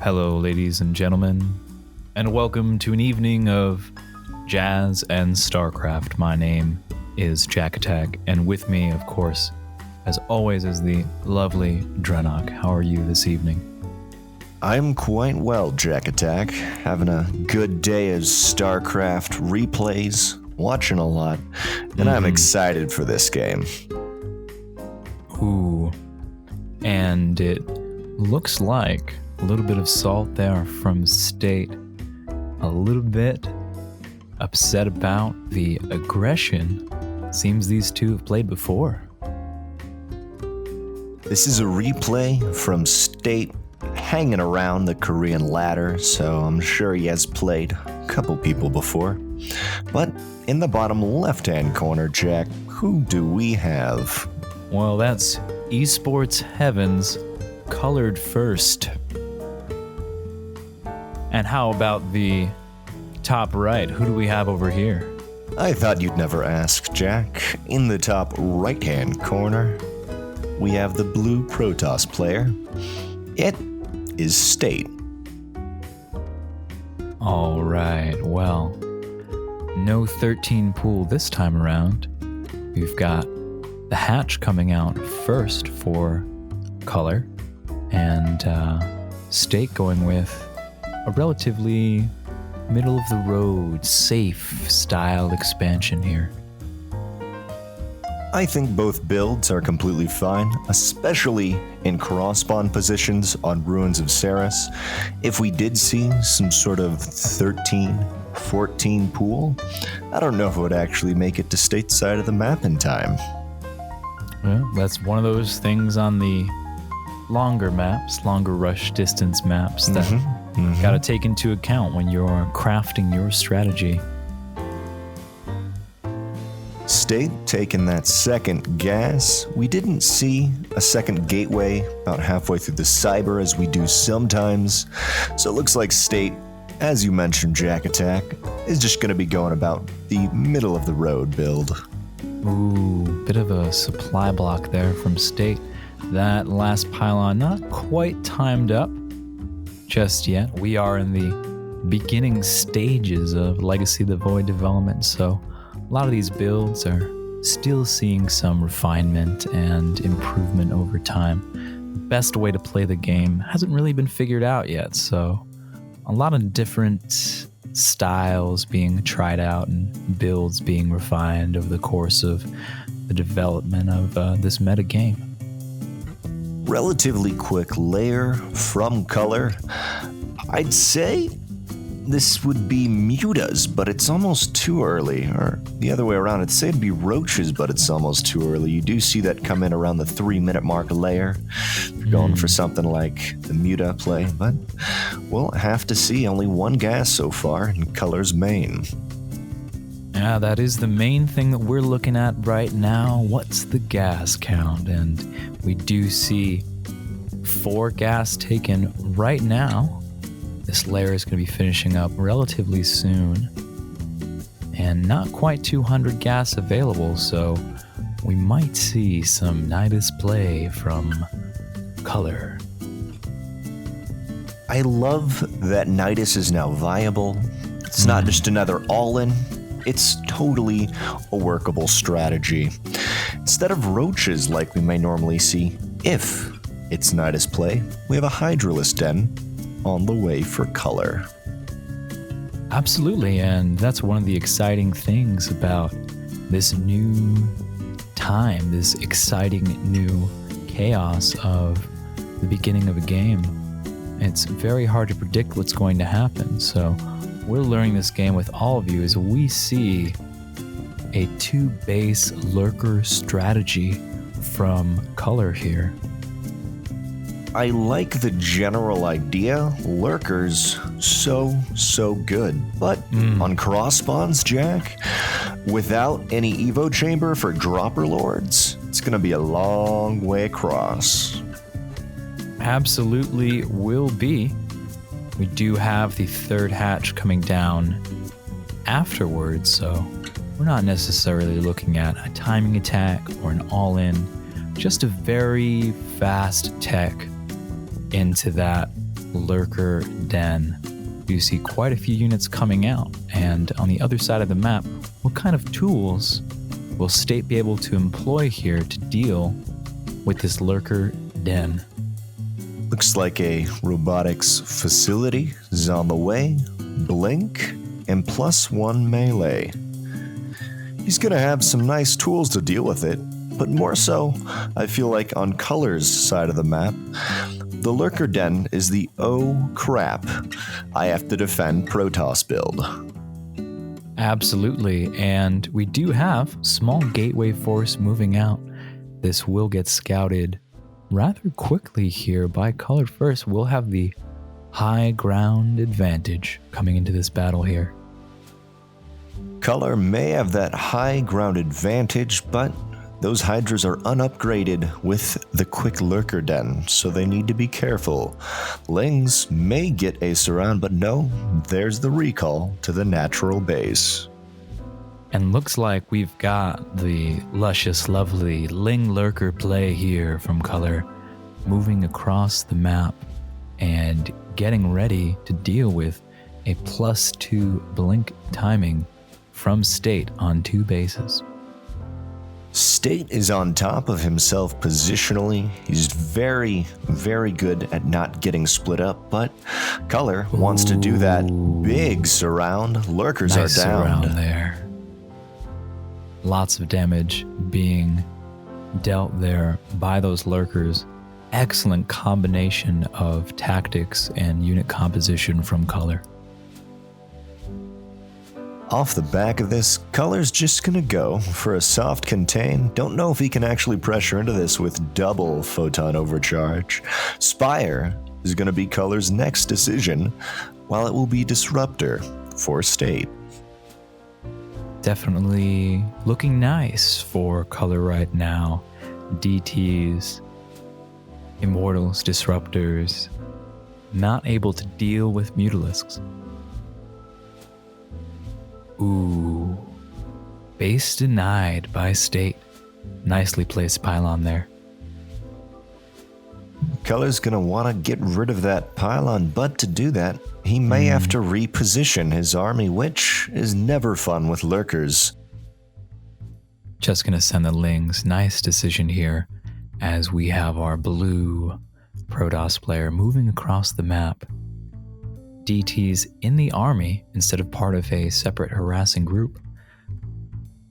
Hello, ladies and gentlemen, and welcome to an evening of Jazz and Starcraft. My name is JaKaTaK, and with me, of course, as always, is the lovely DrennoC. How are you this evening? I'm quite well, JaKaTaK. Having a good day of Starcraft replays, watching a lot, and I'm excited for this game. Ooh, and it looks like a little bit of salt there from State. A little bit upset about the aggression. Seems these two have played before. This is a replay from State hanging around the Korean ladder, so I'm sure he has played a couple people before. But in the bottom left-hand corner, Jack, who do we have? Well, that's Esports Heavens, colored first. And how about the top right? Who do we have over here? I thought you'd never ask, Jack. In the top right-hand corner, we have the blue Protoss player. It is State. All right, well, no 13 pool this time around. We've got the hatch coming out first for color, and State going with a relatively middle-of-the-road, safe style expansion here. I think both builds are completely fine, especially in cross-spawn positions on Ruins of Ceres. If we did see some sort of 13, 14 pool, I don't know if it would actually make it to State side of the map in time. Well, that's one of those things on the longer maps, longer rush distance maps that got to take into account when you're crafting your strategy. State taking that second gas. We didn't see a second gateway about halfway through the cyber as we do sometimes. So it looks like State, as you mentioned, JaKaTaK, is just going to be going about the middle of the road build. Ooh, bit of a supply block there from State. That last pylon not quite timed up just yet. We are in the beginning stages of Legacy of the Void development, so a lot of these builds are still seeing some refinement and improvement over time. The best way to play the game hasn't really been figured out yet, so a lot of different styles being tried out and builds being refined over the course of the development of this meta game. Relatively quick layer from color. I'd say this would be mutas, but it's almost too early, or the other way around, I'd say it'd be roaches, but it's almost too early. You do see that come in around the 3-minute mark layer. If you're going for something like the muta play, but we'll have to see. Only one gas so far, and color's main. Yeah, that is the main thing that we're looking at right now. What's the gas count? And we do see 4 gas taken right now. This layer is going to be finishing up relatively soon. And not quite 200 gas available, so we might see some Nidus play from color. I love that Nidus is now viable. It's not just another all-in. It's totally a workable strategy. Instead of roaches like we may normally see, if it's Nidus play, we have a Hydralisk Den on the way for color. Absolutely, and that's one of the exciting things about this new time, this exciting new chaos of the beginning of a game. It's very hard to predict what's going to happen, so we're learning this game with all of you as we see a 2-base lurker strategy from color here. I like the general idea. Lurkers, so good. But on cross spawns, Jack, without any Evo chamber for dropper lords, it's going to be a long way across. Absolutely will be. We do have the third hatch coming down afterwards, so we're not necessarily looking at a timing attack or an all-in, just a very fast tech into that lurker den. You see quite a few units coming out, and on the other side of the map, what kind of tools will State be able to employ here to deal with this lurker den? Looks like a robotics facility is on the way. Blink and +1 melee. He's gonna have some nice tools to deal with it, but more so, I feel like on Color's side of the map, the lurker den is the oh crap, I have to defend Protoss build. Absolutely, and we do have small gateway force moving out. This will get scouted rather quickly here by Color first. We'll have the high ground advantage coming into this battle here. Color may have that high ground advantage, but those Hydras are unupgraded with the quick lurker den, so they need to be careful. Lings may get a surround, but no, there's the recall to the natural base. And looks like we've got the luscious, lovely Ling Lurker play here from Color, moving across the map and getting ready to deal with a +2 blink timing from State on 2 bases. State is on top of himself positionally. He's very, very good at not getting split up, but Color wants to do that big surround. Lurkers nice are down. Surround there. Lots of damage being dealt there by those lurkers. Excellent combination of tactics and unit composition from Color. Off the back of this, Color's just gonna go for a soft contain. Don't know if he can actually pressure into this with double photon overcharge. Spire is gonna be Color's next decision, while it will be Disruptor for State. Definitely looking nice for Color right now. DTs, Immortals, Disruptors, not able to deal with Mutalisks. Ooh, base denied by State. Nicely placed pylon there. Color's gonna wanna get rid of that pylon, but to do that, he may have to reposition his army, which is never fun with lurkers. Just gonna send the Lings. Nice decision here as we have our blue Protoss player moving across the map. DTs in the army instead of part of a separate harassing group,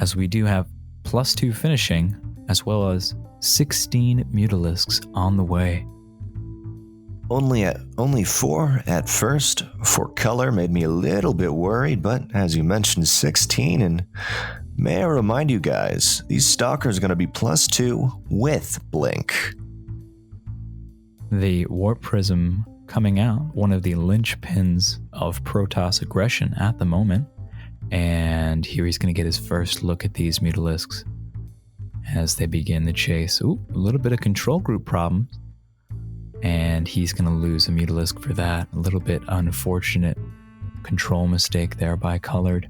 as we do have +2 finishing as well as 16 Mutalisks on the way. Only 4 at first for Color made me a little bit worried, but as you mentioned, 16, and may I remind you guys, these Stalkers are going to be +2 with Blink. The Warp Prism coming out, one of the linchpins of Protoss aggression at the moment, and here he's going to get his first look at these Mutalisks as they begin the chase. Ooh, a little bit of control group problems. And he's going to lose a Mutalisk for that. A little bit unfortunate control mistake there by Colored.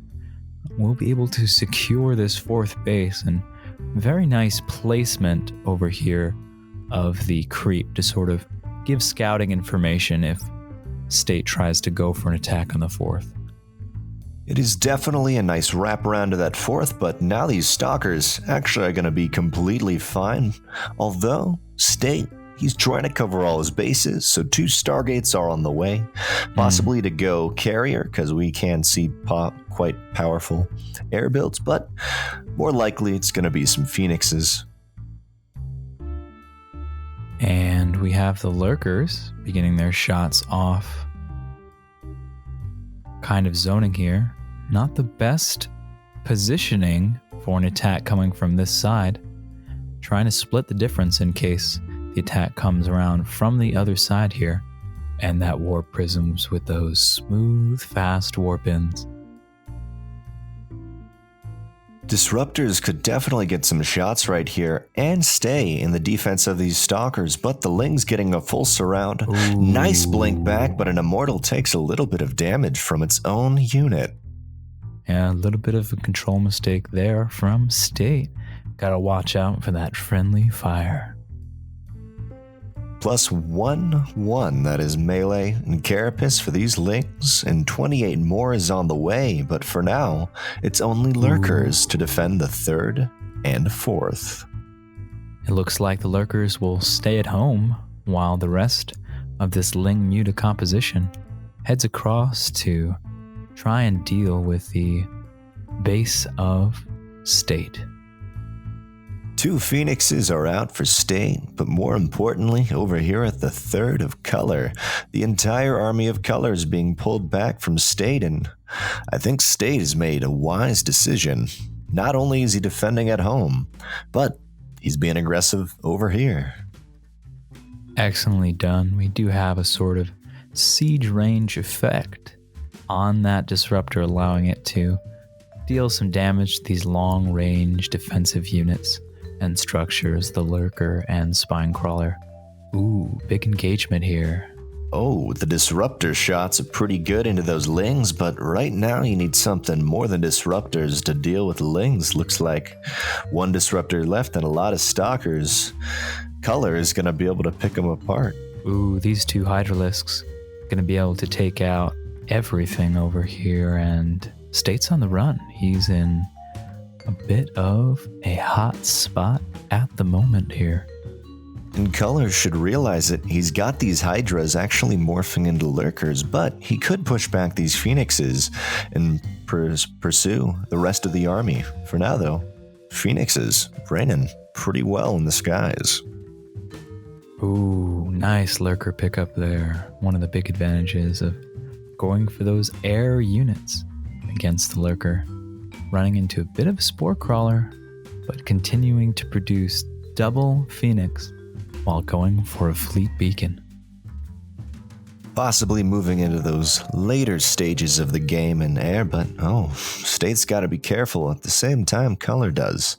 We'll be able to secure this 4th base, and very nice placement over here of the creep to sort of give scouting information if State tries to go for an attack on the 4th. It is definitely a nice wraparound to that 4th, but now these Stalkers actually are going to be completely fine. Although State, he's trying to cover all his bases, so 2 Stargates are on the way, possibly to go carrier, because we can see quite powerful air builds, but more likely it's going to be some Phoenixes. And we have the Lurkers beginning their shots off. Kind of zoning here. Not the best positioning for an attack coming from this side. Trying to split the difference in case the attack comes around from the other side here. And that Warp Prisms with those smooth, fast warp-ins. Disruptors could definitely get some shots right here and stay in the defense of these Stalkers, but the Ling's getting a full surround. Ooh. Nice blink back, but an Immortal takes a little bit of damage from its own unit. Yeah, a little bit of a control mistake there from State. Gotta watch out for that friendly fire. plus 1/1, that is melee and carapace for these lings, and 28 more is on the way, but for now, it's only lurkers to defend the 3rd and 4th. It looks like the lurkers will stay at home while the rest of this ling muta composition heads across to try and deal with the base of state. 2 phoenixes are out for state, but more importantly, over here at the 3rd of color, the entire army of color is being pulled back from state, and I think state has made a wise decision. Not only is he defending at home, but he's being aggressive over here. Excellently done. We do have a sort of siege range effect on that disruptor, allowing it to deal some damage to these long-range defensive units and structures, the lurker and spine crawler. Ooh, big engagement here. Oh, the disruptor shots are pretty good into those lings, but right now you need something more than disruptors to deal with lings. Looks like 1 disruptor left and a lot of stalkers. Color is going to be able to pick them apart. Ooh, these 2 hydralisks going to be able to take out everything over here, and state's on the run. He's in a bit of a hot spot at the moment here. And Color should realize that he's got these hydras actually morphing into lurkers, but he could push back these phoenixes and pursue the rest of the army. For now, though, phoenixes raining pretty well in the skies. Ooh, nice lurker pickup there. One of the big advantages of going for those air units against the lurker. Running into a bit of a spore crawler, but continuing to produce double phoenix while going for a fleet beacon. Possibly moving into those later stages of the game in air, but state's got to be careful at the same time Color does.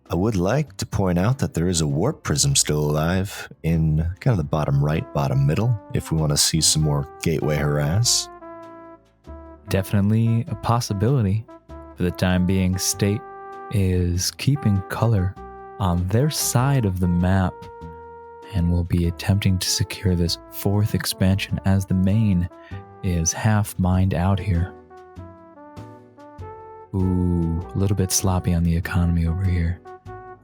I would like to point out that there is a warp prism still alive in kind of the bottom right, bottom middle, if we want to see some more gateway harass. Definitely a possibility. For the time being, state is keeping Color on their side of the map and will be attempting to secure this 4th expansion as the main is half mined out here. Ooh, a little bit sloppy on the economy over here.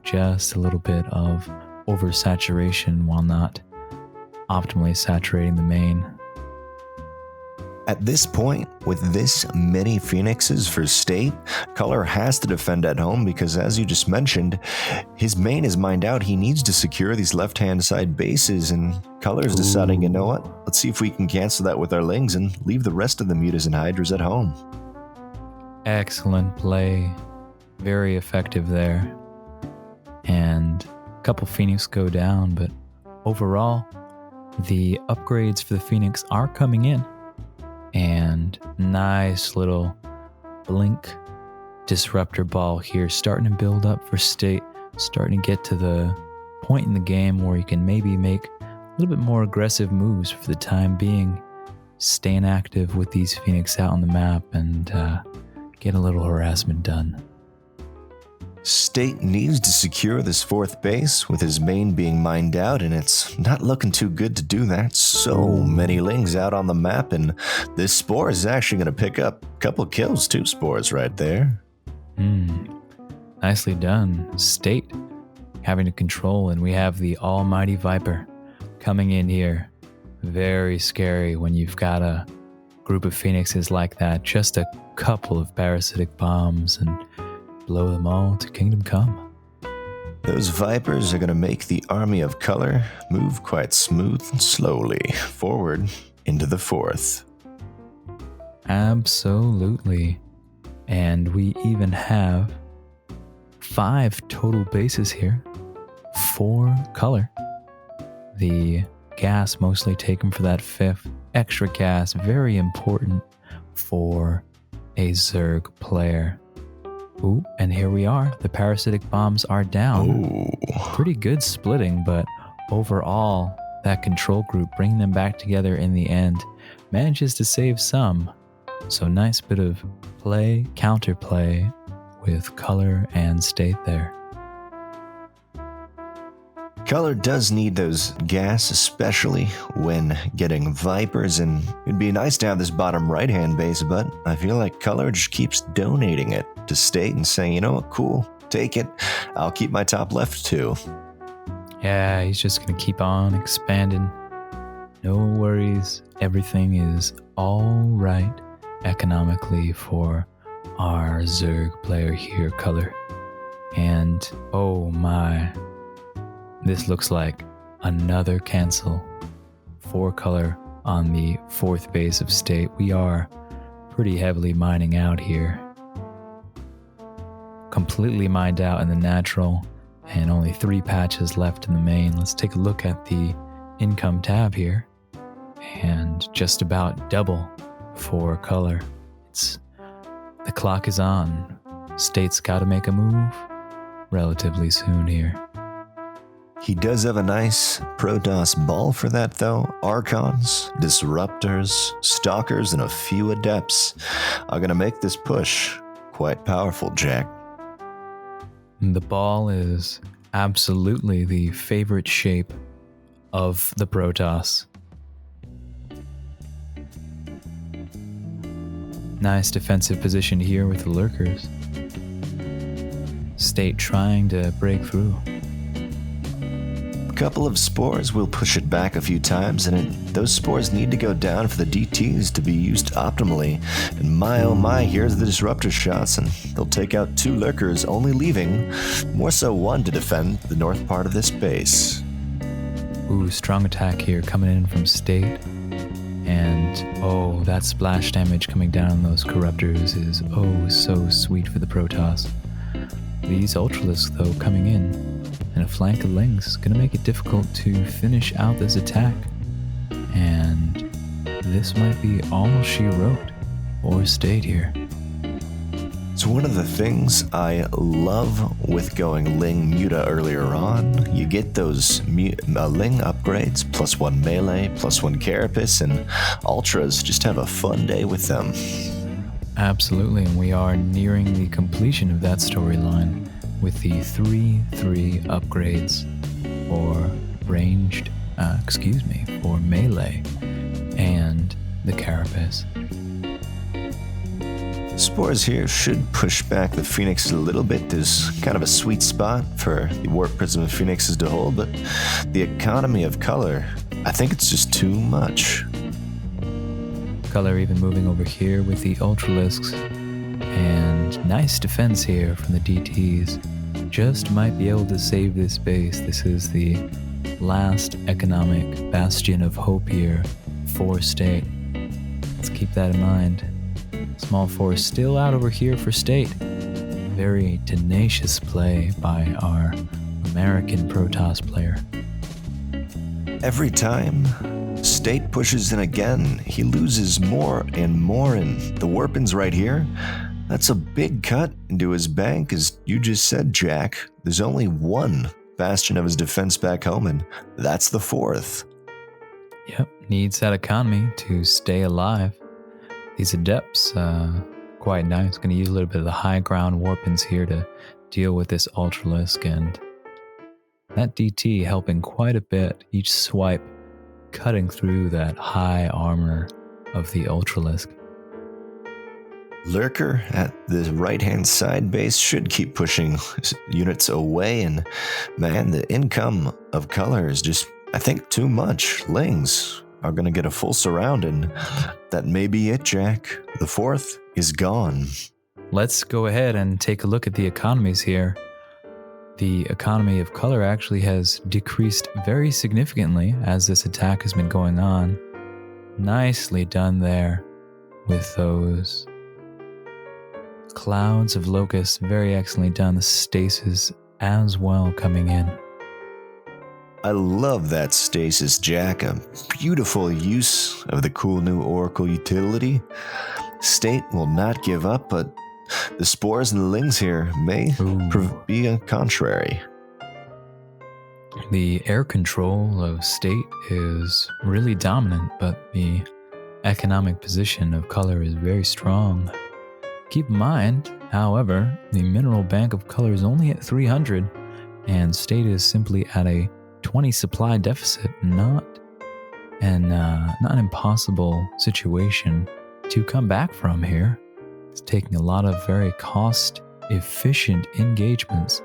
Just a little bit of oversaturation while not optimally saturating the main. At this point, with this many phoenixes for state, Color has to defend at home because, as you just mentioned, his main is mined out. He needs to secure these left-hand side bases, and Color's deciding, you know what? Let's see if we can cancel that with our lings and leave the rest of the mutas and hydras at home. Excellent play. Very effective there. And a couple Phoenix go down, but overall, the upgrades for the Phoenix are coming in. And nice little blink disruptor ball here, starting to build up for state, starting to get to the point in the game where you can maybe make a little bit more aggressive moves for the time being, staying active with these Phoenix out on the map and get a little harassment done. State needs to secure this 4th base with his main being mined out, and it's not looking too good to do that. So many lings out on the map, and this spore is actually going to pick up a couple kills, 2 spores right there. Nicely done. State having to control, and we have the almighty Viper coming in here. Very scary when you've got a group of phoenixes like that. Just a couple of parasitic bombs and blow them all to kingdom come. Those Vipers are going to make the army of color move quite smooth and slowly forward into the 4th. Absolutely. And we even have 5 total bases here for color. The gas mostly taken for that 5th. Extra gas, very important for a Zerg player. Ooh, and here we are. The parasitic bombs are down. Ooh. Pretty good splitting, but overall, that control group, bringing them back together in the end, manages to save some. So nice bit of play, counterplay with color and state there. Color does need those gas, especially when getting Vipers, and it'd be nice to have this bottom right-hand base, but I feel like Color just keeps donating it to State and saying, you know what, cool, take it. I'll keep my top left too. Yeah, he's just going to keep on expanding. No worries. Everything is all right economically for our Zerg player here, Color. And oh my, this looks like another cancel for Color on the 4th base of State. We are pretty heavily mining out here. Completely mined out in the natural, and only 3 patches left in the main. Let's take a look at the income tab here, and just about double for Color. The clock is on. State's got to make a move relatively soon here. He does have a nice Protoss ball for that though. Archons, Disruptors, Stalkers, and a few Adepts are going to make this push quite powerful, Jak. The ball is absolutely the favorite shape of the Protoss. Nice defensive position here with the Lurkers. State trying to break through. A couple of spores will push it back a few times, and those spores need to go down for the DTs to be used optimally. And my oh my, here's the disruptor shots, and they'll take out 2 Lurkers, only leaving more so 1 to defend the north part of this base. Ooh, strong attack here coming in from State. And oh, that splash damage coming down on those Corruptors is oh so sweet for the Protoss. These Ultralisks though coming in, and a flank of Lings is going to make it difficult to finish out this attack. And this might be all she wrote or State here. It's one of the things I love with going Ling Muta earlier on. You get those Ling upgrades, +1 melee, +1 carapace, and Ultras just have a fun day with them. Absolutely, and we are nearing the completion of that storyline with the 3/3 upgrades for for melee and the carapace. Spores here should push back the Phoenix a little bit. There's kind of a sweet spot for the Warp Prism of Phoenixes to hold, but the economy of Color, I think it's just too much. Color even moving over here with the Ultralisks, and nice defense here from the DTs. Just might be able to save this base. This is the last economic bastion of hope here for State. Let's keep that in mind. Small force still out over here for State. Very tenacious play by our American Protoss player. Every time State pushes in again, he loses more and more, and the Warpins right here, that's a big cut into his bank. As you just said, Jak, there's only 1 bastion of his defense back home, and that's the 4th. Yep, needs that economy to stay alive. These Adepts, quite nice. Going to use a little bit of the high ground Warpins here to deal with this Ultralisk, and that DT helping quite a bit. Each swipe cutting through that high armor of the Ultralisk. Lurker at the right-hand side base should keep pushing units away, and man, the income of Color is just, I think, too much. Lings are going to get a full surround, and that may be it, Jak. The 4th is gone. Let's go ahead and take a look at the economies here. The economy of Color actually has decreased very significantly as this attack has been going on. Nicely done there with those clouds of locusts. Very excellently done. The stasis as well coming in. I love that stasis, Jak. A beautiful use of the cool new Oracle utility. State will not give up, but the spores and the Lings here may be a contrary. The air control of State is really dominant, but the economic position of Color is very strong. Keep in mind, however, the mineral bank of Color is only at 300, and State is simply at a 20 supply deficit, not an impossible situation to come back from here. It's taking a lot of very cost-efficient engagements.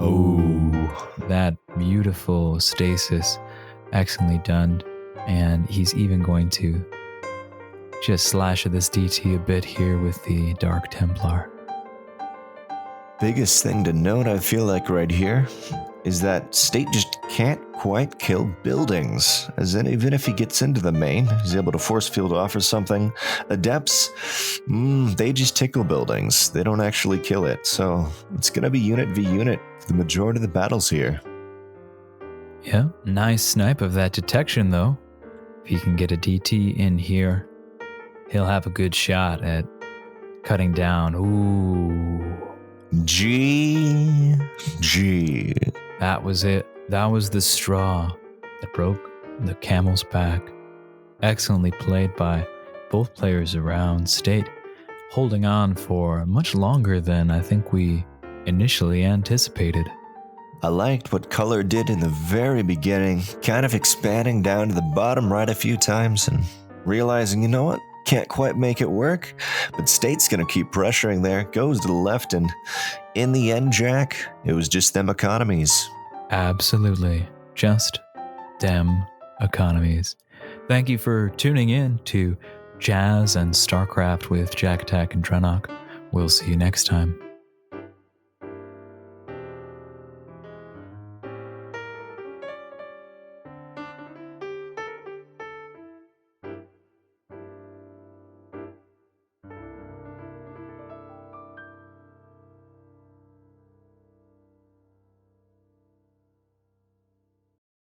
Oh, That beautiful stasis, excellently done. And he's even going to just slash at this DT a bit here with the Dark Templar. biggest thing to note, I feel like right here, is that State just can't quite kill buildings. As in, even if he gets into the main, he's able to force field off or something. Adepts, they just tickle buildings. They don't actually kill it. So it's going to be unit v unit for the majority of the battles here. Yeah, nice snipe of that detection though. If he can get a DT in here, he'll have a good shot at cutting down. Ooh. GG. That was it. That was the straw that broke the camel's back. Excellently played by both players around. State holding on for much longer than I think we initially anticipated. I liked what Color did in the very beginning, kind of expanding down to the bottom right a few times and realizing, you know what? Can't quite make it work, but State's going to keep pressuring there, goes to the left, and in the end, Jack, it was just them economies. Absolutely. Just them economies. Thank you for tuning in to Jazz and Starcraft with JaKaTaK and DrennoC. We'll see you next time.